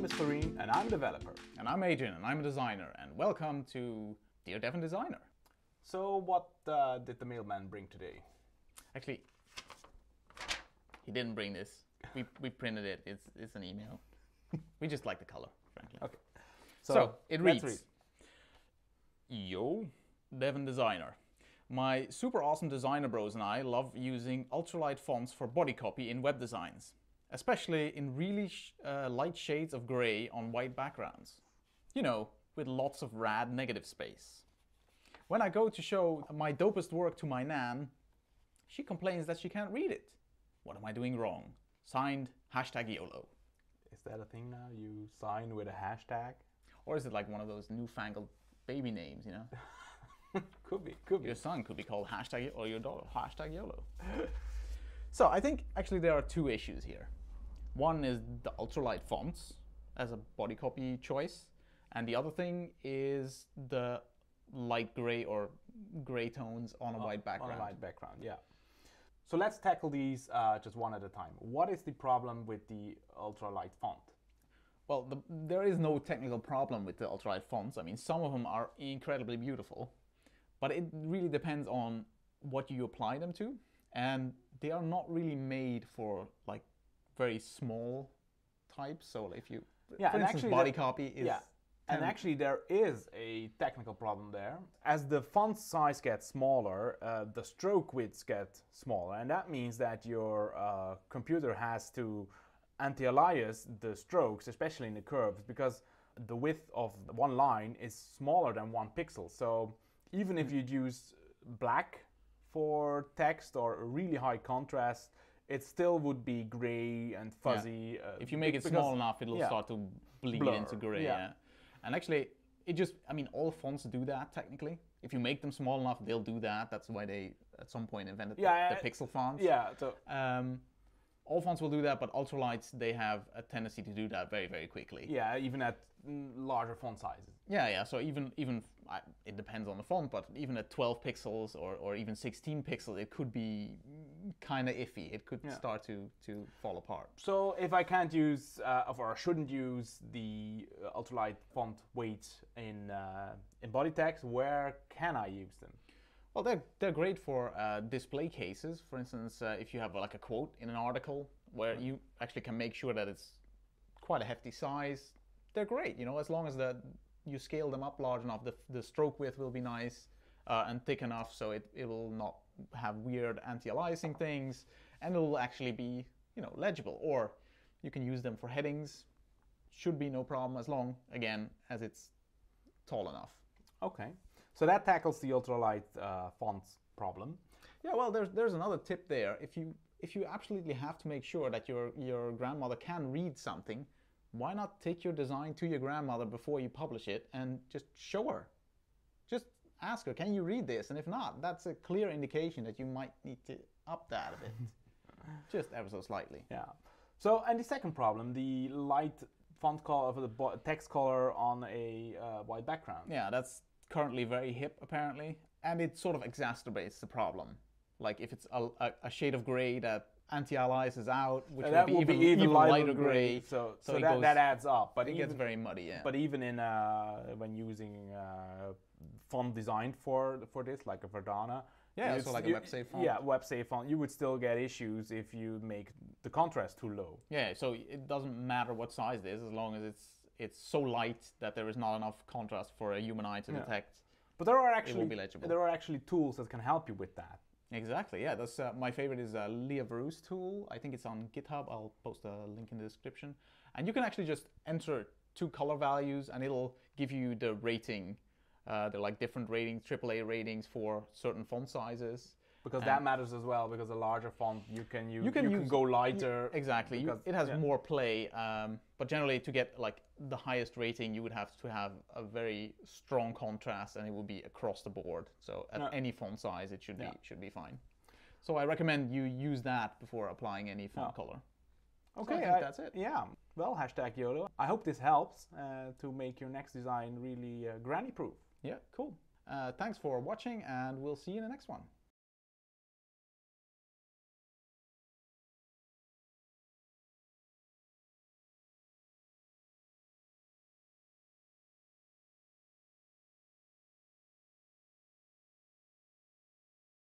is Kareem and I'm a developer. And I'm Adrian and I'm a designer, and welcome to Dear Dev and Designer. So what did the mailman bring today? Actually, he didn't bring this. We printed it. It's an email. We just like the color, frankly. Okay. So it reads, read. Yo, Dev and Designer. My super awesome designer bros and I love using ultralight fonts for body copy in web designs, especially in really light shades of gray on white backgrounds. You know, with lots of rad negative space. When I go to show my dopest work to my nan, she complains that she can't read it. What am I doing wrong? Signed, #YOLO. Is that a thing now? You sign with a hashtag? Or is it like one of those newfangled baby names, you know? Could be. Your son could be called # or your daughter #YOLO. So I think actually there are two issues here. One is the ultralight fonts as a body copy choice, and the other thing is the light gray or gray tones on a white background. On a white background, yeah. So let's tackle these just one at a time. What is the problem with the ultralight font? Well, there is no technical problem with the ultralight fonts. I mean, some of them are incredibly beautiful, but it really depends on what you apply them to, and they are not really made for like very small types. So if you, for instance, body copy is... Yeah. And actually there is a technical problem there. As the font size gets smaller, the stroke widths get smaller, and that means that your computer has to anti-alias the strokes, especially in the curves, because the width of one line is smaller than 1 pixel. So even if you'd use black for text or a really high contrast, it still would be gray and fuzzy. Yeah. If you make it small enough, it'll start to bleed into gray. Yeah. And actually, all fonts do that technically. If you make them small enough, they'll do that. That's why they, at some point, invented the pixel fonts. Yeah. So all fonts will do that, but ultralights, they have a tendency to do that very, very quickly. Yeah, even at larger font sizes. Yeah. So even it depends on the font, but even at 12 pixels or even 16 pixels, it could be kind of iffy. It could start to fall apart. So if I can't use or shouldn't use the ultralight font weight in body text, where can I use them? Well, they're great for display cases. For instance, if you have like a quote in an article where you actually can make sure that it's quite a hefty size, they're great. You know, as long as you scale them up large enough, the stroke width will be nice and thick enough so it will not have weird anti-aliasing things, and it will actually be, you know, legible. Or you can use them for headings. Should be no problem as long, again, as it's tall enough. Okay. So that tackles the ultralight fonts problem. Yeah, well, there's another tip there. If you absolutely have to make sure that your grandmother can read something, why not take your design to your grandmother before you publish it and just show her? Just ask her, can you read this? And if not, that's a clear indication that you might need to up that a bit, just ever so slightly. Yeah. So, and the second problem, the light font color for the text color on a white background. Yeah, that's currently very hip apparently, and it sort of exacerbates the problem. Like if it's a shade of gray that anti-aliases out, which will be even lighter gray. So that adds up. But it gets very muddy, yeah. But even in when using font designed for this, like a Verdana. Yeah, so like a web-safe font. Yeah, web-safe font. You would still get issues if you make the contrast too low. Yeah, so it doesn't matter what size it is, as long as it's so light that there is not enough contrast for a human eye to detect. But there are actually tools that can help you with that. Exactly, yeah. That's my favorite is Leah Verou's tool. I think it's on GitHub. I'll post a link in the description. And you can actually just enter 2 color values, and it'll give you the rating. They're like different ratings, AAA ratings for certain font sizes. Because that matters as well. Because a larger font, you can go lighter. Exactly, it has more play. But generally, to get like the highest rating, you would have to have a very strong contrast, and it would be across the board. So at any font size, it should be fine. So I recommend you use that before applying any font color. Okay, so I think that's it. Yeah. Well, #YOLO. I hope this helps to make your next design really granny-proof. Yeah, cool. Thanks for watching, and we'll see you in the next one.